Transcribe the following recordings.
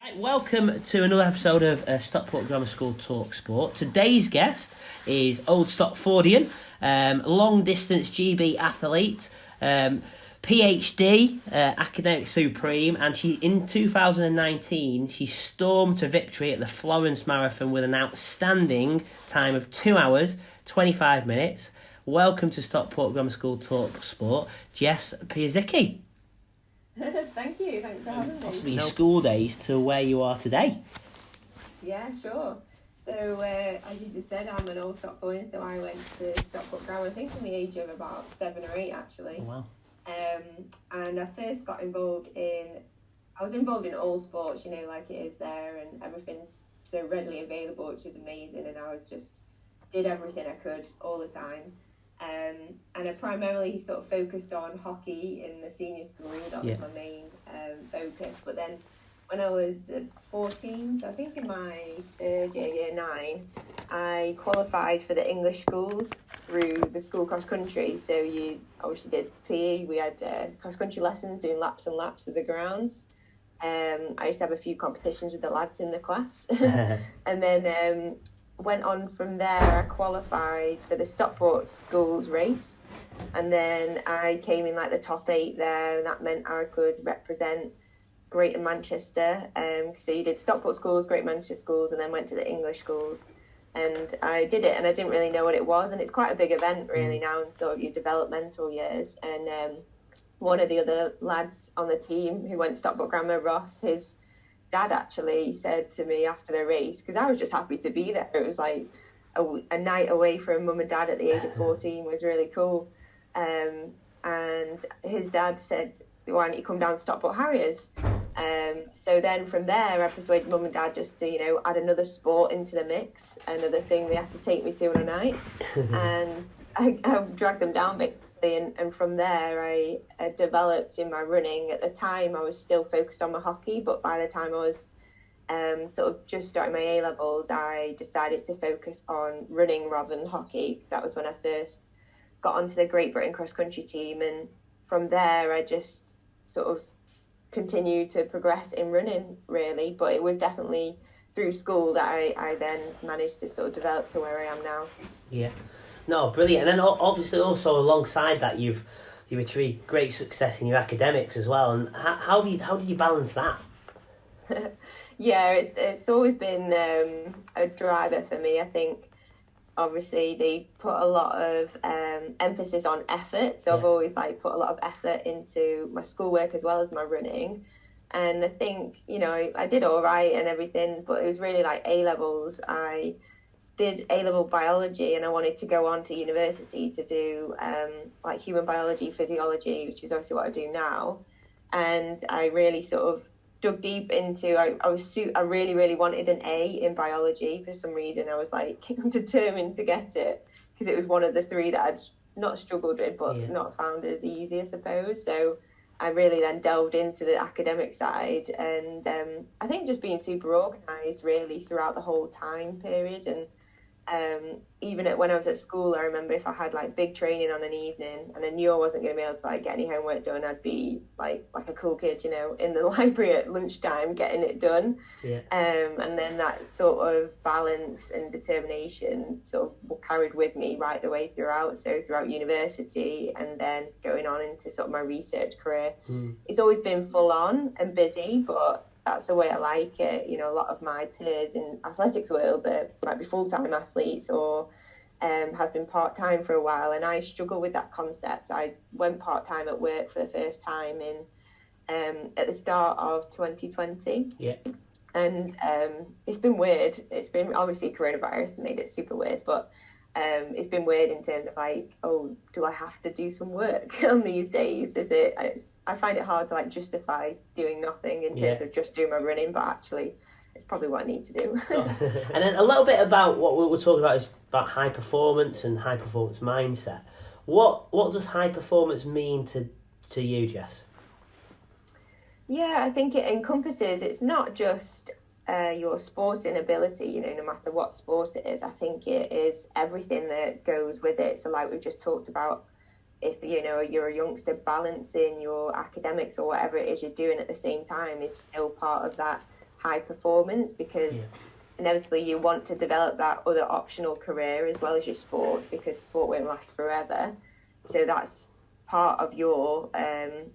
Right, welcome to another episode of Stockport Grammar School Talks Sport. Today's guest is Old Stopfordian, long distance GB athlete, PhD, academic supreme, and in 2019 she stormed to victory at the Florence Marathon with an outstanding time of 2 hours 25 minutes. Welcome to Stockport Grammar School Talks Sport, Jess Piasecki. Thank you, thanks for having me. Possibly school days to where you are today. Yeah, sure. So, as you just said, I'm an Old Stopfordian, so I went to Stockport Grammar, I think from the age of about 7 or 8, actually. Oh, wow. And I first got involved in all sports, you know, like it is there, and everything's so readily available, which is amazing, and I did everything I could all the time. And I primarily sort of focused on hockey in the senior school. That was my main focus. But then when I was 14, so I think in my third year, year 9, I qualified for the English schools through the school cross country. So you obviously did PE. We had cross country lessons, doing laps and laps of the grounds. I used to have a few competitions with the lads in the class. And then went on from there. I qualified for the Stockport schools race, and then I came in like the top 8 there, and that meant I could represent Greater Manchester. So you did Stockport schools, Greater Manchester schools, and then went to the English schools, and I did it, and I didn't really know what it was, and it's quite a big event really now in sort of your developmental years. And one of the other lads on the team who went to Stockport Grammar, Ross, his dad actually said to me after the race, because I was just happy to be there. It was like a night away from mum and dad at the age of 14 was really cool. And his dad said, why don't you come down to Stockport Harriers? So then from there, I persuaded mum and dad just to, you know, add another sport into the mix, another thing they had to take me to on a night. And I dragged them down basically, and from there I developed in my running. At the time I was still focused on my hockey, but by the time I was sort of just starting my A-levels, I decided to focus on running rather than hockey, because that was when I first got onto the Great Britain cross-country team, and from there I just sort of continued to progress in running really. But it was definitely through school that I then managed to sort of develop to where I am now. Yeah. No, brilliant. And then obviously also alongside that, you've achieved great success in your academics as well. And how did you balance that? Yeah, it's always been a driver for me. I think obviously they put a lot of emphasis on effort, so I've always put a lot of effort into my schoolwork as well as my running. And I think, you know, I did all right and everything, but it was really like A-levels. I did A-level biology, and I wanted to go on to university to do like human biology, physiology, which is obviously what I do now. And I really sort of dug deep into, I really wanted an A in biology for some reason. I was like determined to get it, because it was one of the 3 that I'd not struggled with, but not found as easy, I suppose. So I really then delved into the academic side, and I think just being super organised really throughout the whole time period. And even when I was at school, I remember if I had like big training on an evening and I knew I wasn't going to be able to like get any homework done, I'd be like a cool kid, you know, in the library at lunchtime getting it done. And then that sort of balance and determination sort of carried with me right the way throughout. So throughout university and then going on into sort of my research career, it's always been full on and busy, but that's the way I like it. You know, a lot of my peers in athletics world, they might be full-time athletes or have been part-time for a while, and I struggle with that concept. I went part-time at work for the first time at the start of 2020. And it's been weird. It's been obviously coronavirus made it super weird, but it's been weird in terms of like, oh, do I have to do some work on these days? I find it hard to like justify doing nothing in terms of just doing my running, but actually it's probably what I need to do. And then a little bit about what we're talking about is about high performance and high performance mindset. What does high performance mean to you, Jess? Yeah, I think it encompasses, it's not just your sporting ability, you know, no matter what sport it is. I think it is everything that goes with it. So like we've just talked about, if, you know, you're a youngster, balancing your academics or whatever it is you're doing at the same time is still part of that high performance, because inevitably you want to develop that other optional career as well as your sports, because sport won't last forever. So that's part of your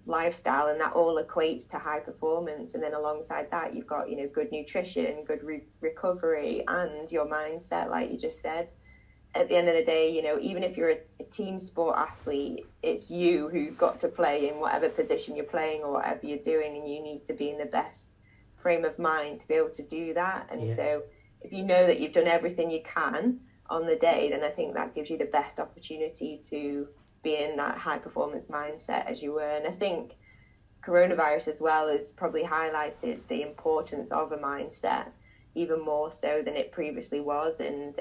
lifestyle, and that all equates to high performance. And then alongside that, you've got, good nutrition, good recovery, and your mindset, like you just said. At the end of the day, even if you're a team sport athlete, it's you who's got to play in whatever position you're playing or whatever you're doing, and you need to be in the best frame of mind to be able to do that. And so if you know that you've done everything you can on the day, then I think that gives you the best opportunity to be in that high performance mindset as you were. And I think coronavirus as well has probably highlighted the importance of a mindset even more so than it previously was. And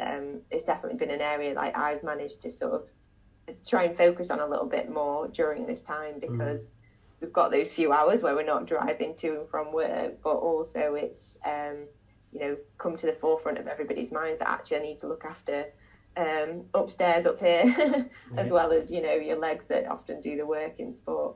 it's definitely been an area like I've managed to sort of try and focus on a little bit more during this time, because we've got those few hours where we're not driving to and from work, but also it's come to the forefront of everybody's minds that actually I need to look after upstairs, up here, as well as your legs that often do the work in sport.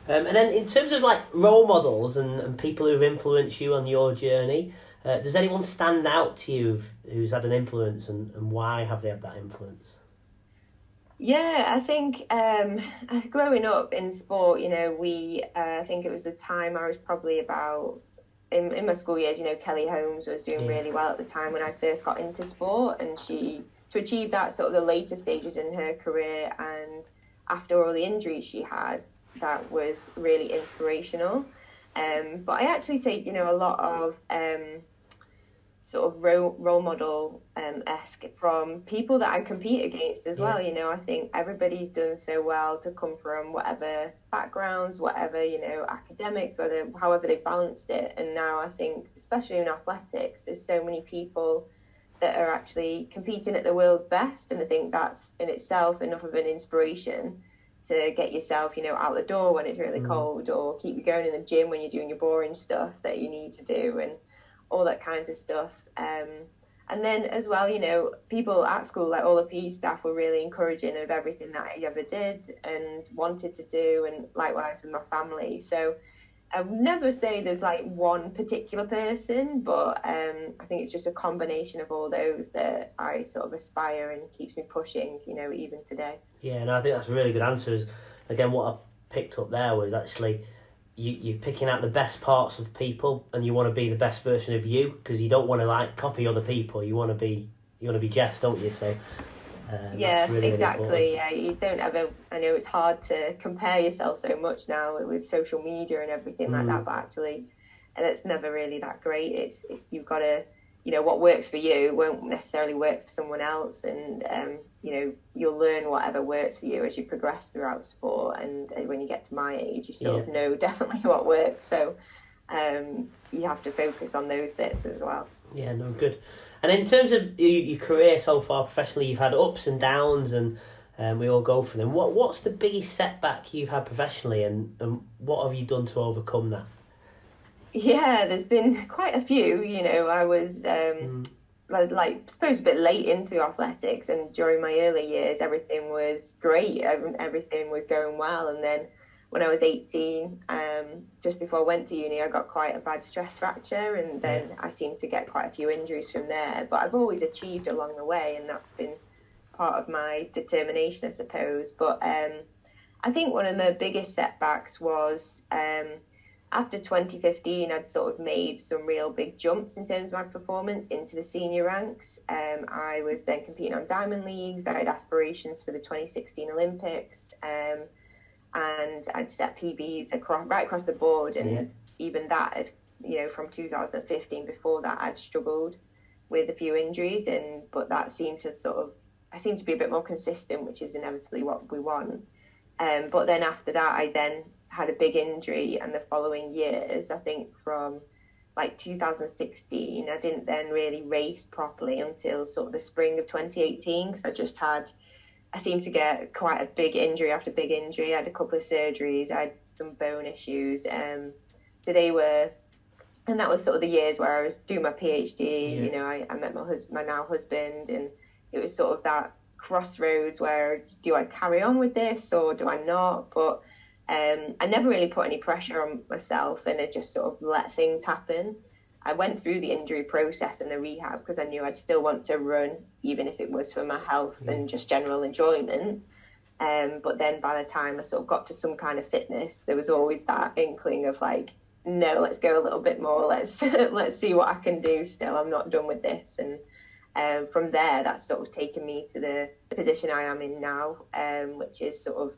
And then in terms of like role models and people who've influenced you on your journey, does anyone stand out to you who's had an influence, and why have they had that influence? Yeah, I think growing up in sport, I think it was the time I was probably about, in my school years, Kelly Holmes was doing really well at the time when I first got into sport, and to achieve that sort of the later stages in her career, and after all the injuries she had, that was really inspirational. But I actually take, a lot of sort of role model-esque from people that I compete against as well. I think everybody's done so well to come from whatever backgrounds, whatever, academics, however they balanced it. And now I think, especially in athletics, there's so many people that are actually competing at the world's best. And I think that's in itself enough of an inspiration to get yourself, out the door when it's really cold, or keep you going in the gym when you're doing your boring stuff that you need to do, and all that kinds of stuff. And then as well, people at school, like all the PE staff, were really encouraging of everything that I ever did and wanted to do, and likewise with my family. So I would never say there's like one particular person, but I think it's just a combination of all those that I sort of aspire and keeps me pushing, even today. Yeah, and I think that's a really good answer. Again, what I picked up there was actually you're picking out the best parts of people, and you want to be the best version of you, because you don't want to like copy other people. You want to be Jess, don't you? So yeah, really, exactly. Really yeah, you don't ever. I know it's hard to compare yourself so much now with social media and everything like that, but actually, and it's never really that great. It's you've got to, what works for you won't necessarily work for someone else, and you'll learn whatever works for you as you progress throughout sport. And when you get to my age, you sort of know definitely what works. So you have to focus on those bits as well. Yeah, no, good. And in terms of your career so far professionally, you've had ups and downs, and we all go for them. What's the biggest setback you've had professionally, and what have you done to overcome that? Yeah, there's been quite a few. I was I suppose a bit late into athletics, and during my early years everything was great, everything was going well, and then when I was 18, just before I went to uni, I got quite a bad stress fracture, and then I seemed to get quite a few injuries from there, but I've always achieved along the way, and that's been part of my determination, I suppose. But I think one of the biggest setbacks was after 2015, I'd sort of made some real big jumps in terms of my performance into the senior ranks. I was then competing on Diamond Leagues. I had aspirations for the 2016 Olympics, and I'd set PBs right across the board. And even that, from 2015, before that, I'd struggled with a few injuries, but that seemed to I seemed to be a bit more consistent, which is inevitably what we want. But then after that, I then had a big injury, and the following years, I think from like 2016, I didn't then really race properly until sort of the spring of 2018, because I seemed to get quite a big injury after big injury. I had a couple of surgeries, I had some bone issues, so they were, and that was sort of the years where I was doing my PhD. I met my now husband, and it was sort of that crossroads where, do I carry on with this or do I not? But I never really put any pressure on myself, and I just sort of let things happen. I went through the injury process and the rehab because I knew I'd still want to run, even if it was for my health and just general enjoyment. But then by the time I sort of got to some kind of fitness, there was always that inkling of like, no, let's go a little bit more. Let's see what I can do still. I'm not done with this. And from there, that's sort of taken me to the position I am in now, which is sort of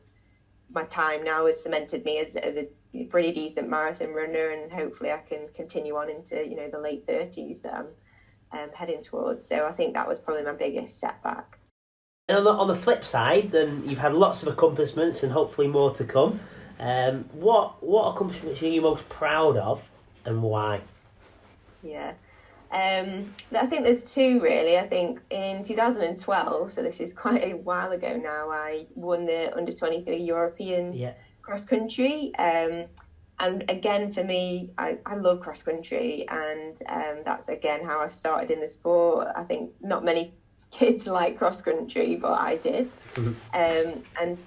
my time now has cemented me as a pretty decent marathon runner, and hopefully I can continue on into the late 30s that I'm heading towards. So I think that was probably my biggest setback. And on the flip side, then you've had lots of accomplishments and hopefully more to come. What accomplishments are you most proud of, and why? Yeah. I think there's two really. I think in 2012, so this is quite a while ago now, I won the under 23 European cross country. And again, for me, I love cross country, and that's again how I started in the sport. I think not many kids like cross country, but I did. And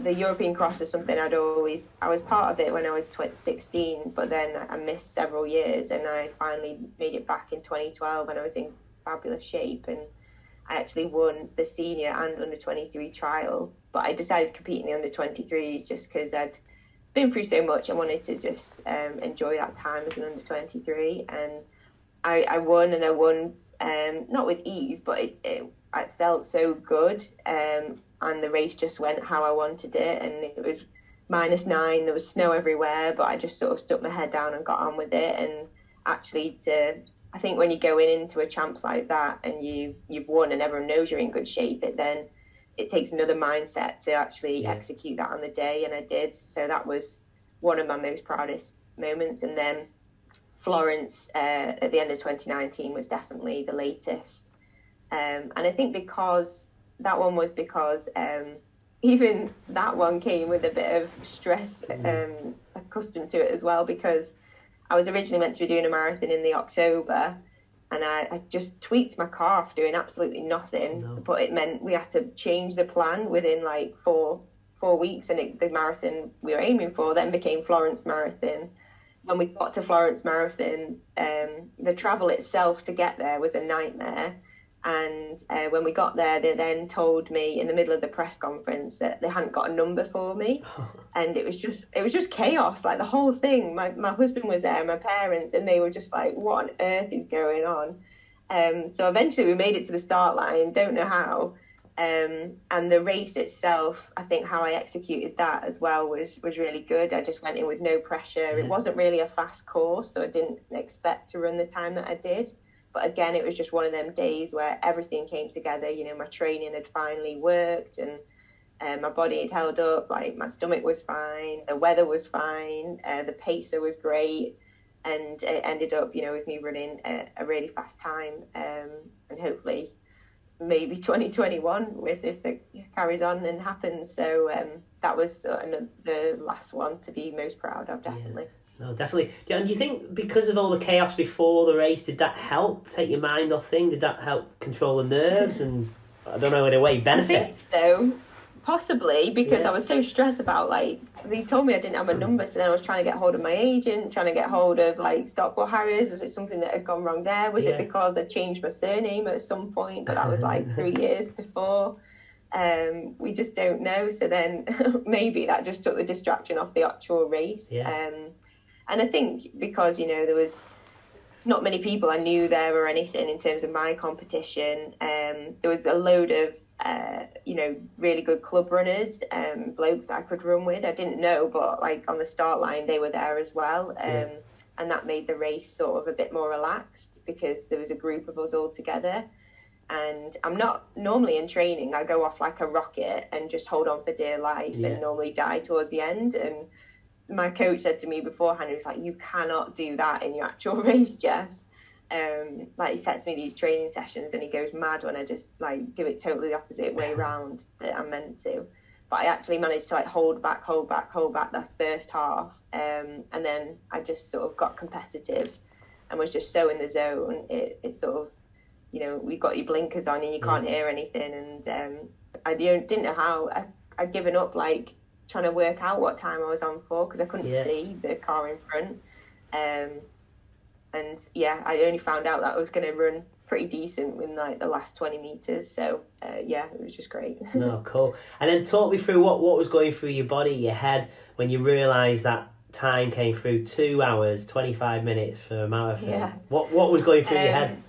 the European cross is something I was part of it when I was 16, but then I missed several years, and I finally made it back in 2012, and I was in fabulous shape, and I actually won the senior and under 23 trial. But I decided to compete in the under 23s just because I'd been through so much. I wanted to just enjoy that time as an under 23, and I won, and I won not with ease, but it felt so good. And the race just went how I wanted it, and it was -9, there was snow everywhere, but I just sort of stuck my head down and got on with it. And actually, I think when you're going into a champs like that and you've won and everyone knows you're in good shape, it takes another mindset to actually execute that on the day, and I did. So that was one of my most proudest moments. And then Florence at the end of 2019 was definitely the latest. And I think because even that one came with a bit of stress, accustomed to it as well, because I was originally meant to be doing a marathon in the October, and I just tweaked my calf doing absolutely nothing. But it meant we had to change the plan within like four weeks, and the marathon we were aiming for then became Florence Marathon. When we got to Florence Marathon, the travel itself to get there was a nightmare. And when we got there, they then told me in the middle of the press conference that they hadn't got a number for me. And it was just chaos, like the whole thing. My husband was there, my parents, and they were just like, what on earth is going on? So eventually we made it to the start line, don't know how. And the race itself, I think how I executed that as well was really good. I just went in with no pressure. It wasn't really a fast course, so I didn't expect to run the time that I did. But again, it was just one of them days where everything came together. My training had finally worked, and my body had held up. Like my stomach was fine, the weather was fine, the pacer was great, and it ended up, with me running a really fast time, and hopefully maybe 2021 if it carries on and happens. So that was the last one to be most proud of, definitely. No, definitely. And do you think because of all the chaos before the race, did that help take your mind off things? Did that help control the nerves and, I don't know, in a way, benefit? I think so, possibly, because I was so stressed about, like, they told me I didn't have a number, so then I was trying to get hold of my agent, trying to get hold of, like, Stockport Harriers. Was it something that had gone wrong there? Was it because I changed my surname at some point, but that was, like, 3 years before? We just don't know. So then maybe that just took the distraction off the actual race. And I think because, there was not many people I knew there or anything in terms of my competition, there was a load of, really good club runners, blokes that I could run with. I didn't know, but like on the start line, they were there as well. And that made the race sort of a bit more relaxed because there was a group of us all together. And I'm not normally in training. I go off like a rocket and just hold on for dear life and normally die towards the end. And my coach said to me beforehand, he was like, you cannot do that in your actual race, Jess. Like he sets me these training sessions and he goes mad when I just like do it totally the opposite way around that I'm meant to. But I actually managed to like hold back that first half. And then I just sort of got competitive and was just so in the zone. It sort of, we've got your blinkers on and you can't hear anything. And I didn't know how. I'd given up like trying to work out what time I was on for because I couldn't see the car in front. And And yeah, I only found out that I was going to run pretty decent in like the last 20 meters. So yeah, it was just great. No, cool. And then talk me through what was going through your body, your head, when you realised that time came through, 2 hours, 25 minutes for a marathon. Yeah. What was going through your head?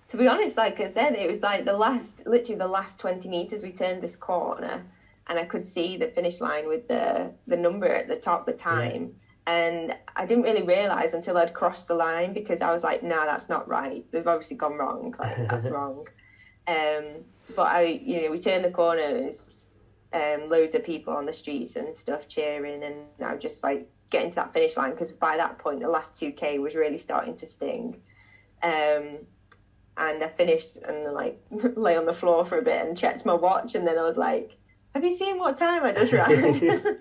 To be honest, like I said, it was like literally the last 20 meters, we turned this corner and I could see the finish line with the number at the top, the time. Yeah. And I didn't really realise until I'd crossed the line, because I was like, nah, that's not right. They've obviously gone wrong. Like, that's wrong. But we turned the corner and there's loads of people on the streets and stuff cheering. And I was just like getting to that finish line, because by that point, the last 2K was really starting to sting. And I finished and like lay on the floor for a bit and checked my watch. And then I was like, have you seen what time I just ran?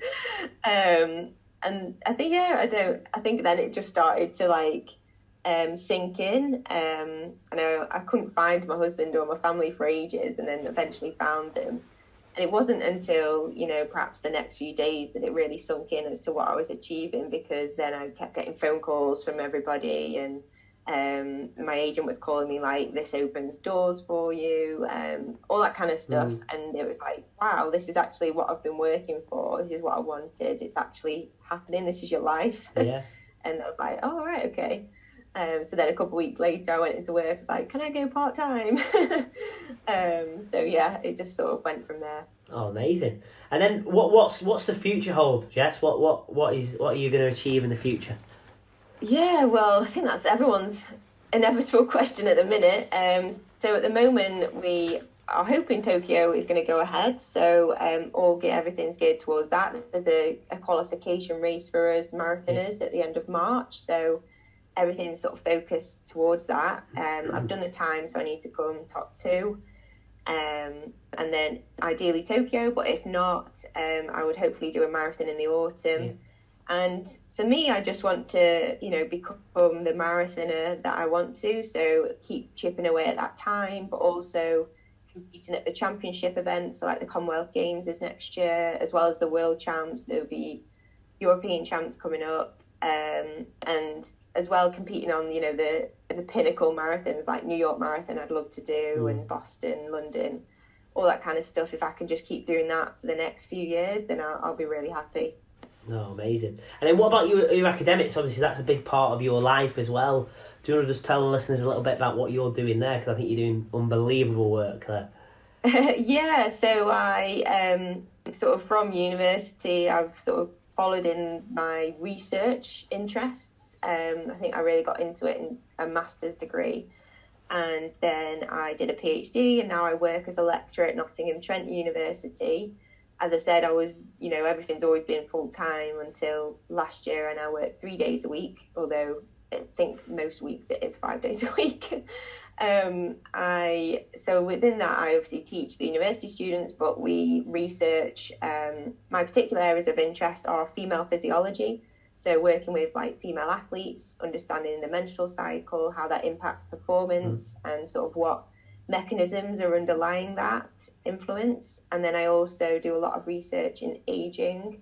And I think, I think then it just started to like sink in. I couldn't find my husband or my family for ages, and then eventually found them. And it wasn't until, perhaps the next few days that it really sunk in as to what I was achieving, because then I kept getting phone calls from everybody, and my agent was calling me like, this opens doors for you, all that kind of stuff. And it was like, wow, this is actually what I've been working for. This is what I wanted. It's actually happening. This is your life. Yeah. And I was like, oh, right, okay. So then a couple of weeks later, I went into work. I was like, can I go part-time? So yeah, it just sort of went from there. Oh, amazing. And then what's the future hold, Jess? What are you going to achieve in the future? Yeah, well, I think that's everyone's inevitable question at the minute. So at the moment, we are hoping Tokyo is going to go ahead. So everything's geared towards that. There's a qualification race for us marathoners at the end of March. So everything's sort of focused towards that. I've done the time, so I need to come top 2. And then ideally Tokyo, but if not, I would hopefully do a marathon in the autumn. Yeah. And for me, I just want to, become the marathoner that I want to. So keep chipping away at that time, but also competing at the championship events. So like the Commonwealth Games is next year, as well as the World Champs. There'll be European Champs coming up, and as well competing on, the pinnacle marathons like New York Marathon I'd love to do, and Boston, London, all that kind of stuff. If I can just keep doing that for the next few years, then I'll be really happy. Oh, amazing. And then what about your academics? Obviously, that's a big part of your life as well. Do you want to just tell the listeners a little bit about what you're doing there? Because I think you're doing unbelievable work there. Yeah, so I sort of from university, I've sort of followed in my research interests. I think I really got into it in a master's degree. And then I did a PhD, and now I work as a lecturer at Nottingham Trent University. As I said, I was, everything's always been full time until last year, and I work 3 days a week, although I think most weeks it is 5 days a week. So within that, I obviously teach the university students, but we research. My particular areas of interest are female physiology. So working with like female athletes, understanding the menstrual cycle, how that impacts performance, and sort of what mechanisms are underlying that influence. And then I also do a lot of research in aging,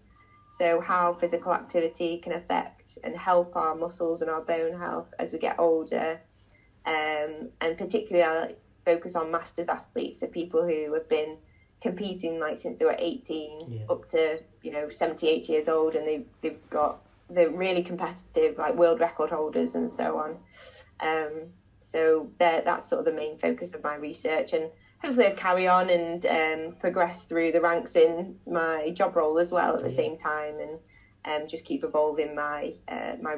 so how physical activity can affect and help our muscles and our bone health as we get older. And particularly I focus on masters athletes, so people who have been competing like since they were 18 up to 78 years old, and they're really competitive, like world record holders and so on. So that's sort of the main focus of my research, and hopefully I'll carry on and progress through the ranks in my job role as well at the same time, and just keep evolving my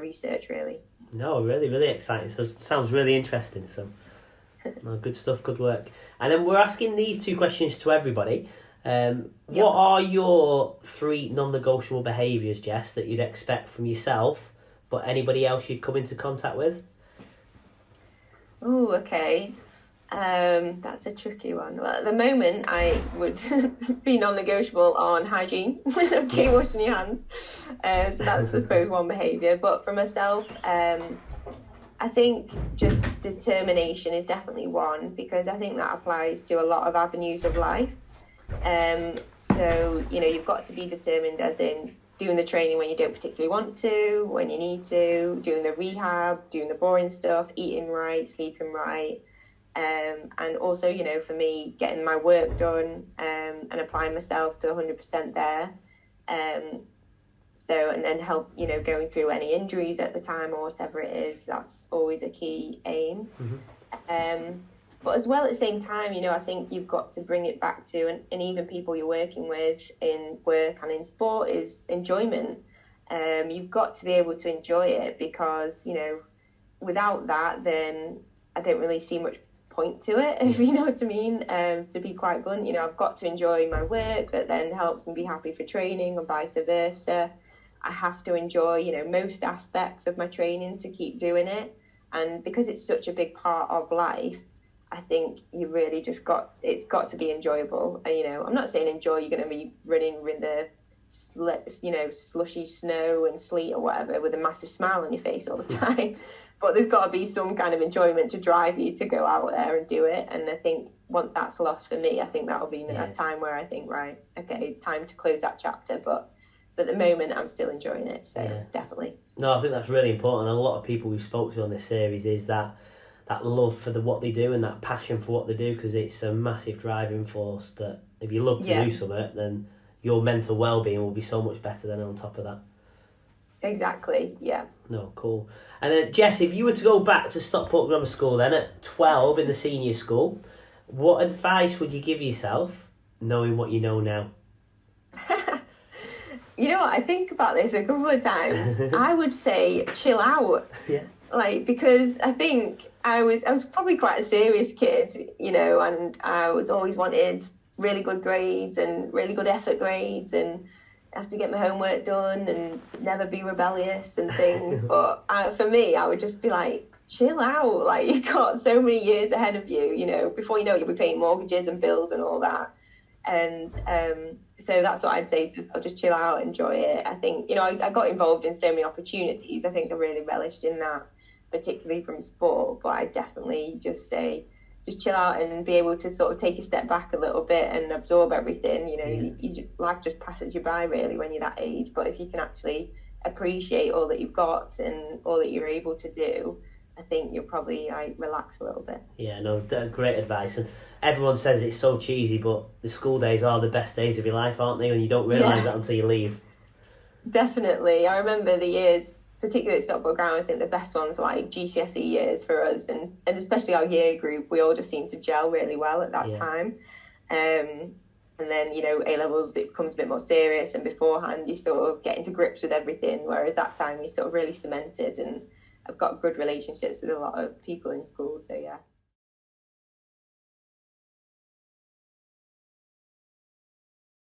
research really. No, really, really exciting. So it sounds really interesting. So good stuff, good work. And then we're asking these 2 questions to everybody. What are your 3 non-negotiable behaviours, Jess, that you'd expect from yourself, but anybody else you'd come into contact with? Oh, okay. That's a tricky one. Well, at the moment, I would be non-negotiable on hygiene. Keep washing your hands. So that's, I suppose, one behaviour. But for myself, I think just determination is definitely one, because I think that applies to a lot of avenues of life. So, you've got to be determined as in doing the training when you don't particularly want to, when you need to, doing the rehab, doing the boring stuff, eating right, sleeping right. And also, you know, for me, getting my work done and applying myself to 100% there. And then help, you know, going through any injuries at the time or whatever it is, that's always a key aim. But as well, at the same time, you know, I think you've got to bring it back to, and even people you're working with in work and in sport, is enjoyment. You've got to be able to enjoy it, because, you know, without that, then I don't really see much point to it, if you know what I mean. To be quite blunt, you know, I've got to enjoy my work, that then helps me be happy for training, and vice versa. I have to enjoy, you know, most aspects of my training to keep doing it. And because it's such a big part of life, I think you really just it's got to be enjoyable. And, you know, I'm not saying enjoy, you're going to be running in the, you know, slushy snow and sleet or whatever with a massive smile on your face all the time. But there's got to be some kind of enjoyment to drive you to go out there and do it. And I think once that's lost for me, I think that'll be a time where I think, right, okay, it's time to close that chapter. But at the moment, I'm still enjoying it. So definitely. No, I think that's really important. And a lot of people we spoke to on this series is that love for what they do and that passion for what they do, because it's a massive driving force that if you love to do something, then your mental well-being will be so much better than on top of that. Exactly, yeah. No, cool. And then, Jess, if you were to go back to Stockport Grammar School then at 12 in the senior school, what advice would you give yourself, knowing what you know now? You know what, I think about this a couple of times. I would say chill out. Yeah. Like, because I think I was probably quite a serious kid, you know, and I was always wanted really good grades and really good effort grades, and have to get my homework done and never be rebellious and things. But for me, I would just be like, chill out. Like, you've got so many years ahead of you, you know, before you know it, you'll be paying mortgages and bills and all that. And so that's what I'd say. I'll just chill out, enjoy it. I think, you know, I got involved in so many opportunities. I think I really relished in that, particularly from sport. But I definitely just say, just chill out and be able to sort of take a step back a little bit and absorb everything. You know, life just passes you by really when you're that age. But if you can actually appreciate all that you've got and all that you're able to do, I think you'll probably relax a little bit. Yeah, no, great advice. And everyone says it's so cheesy, but the school days are the best days of your life, aren't they? And you don't realise that until you leave. Definitely. I remember the years, particularly at Stockport Grammar, I think the best ones were like GCSE years for us, and especially our year group. We all just seemed to gel really well at that time. And then, you know, A-levels becomes a bit more serious, and beforehand you sort of get into grips with everything, whereas that time you sort of really cemented, and I've got good relationships with a lot of people in school, so yeah.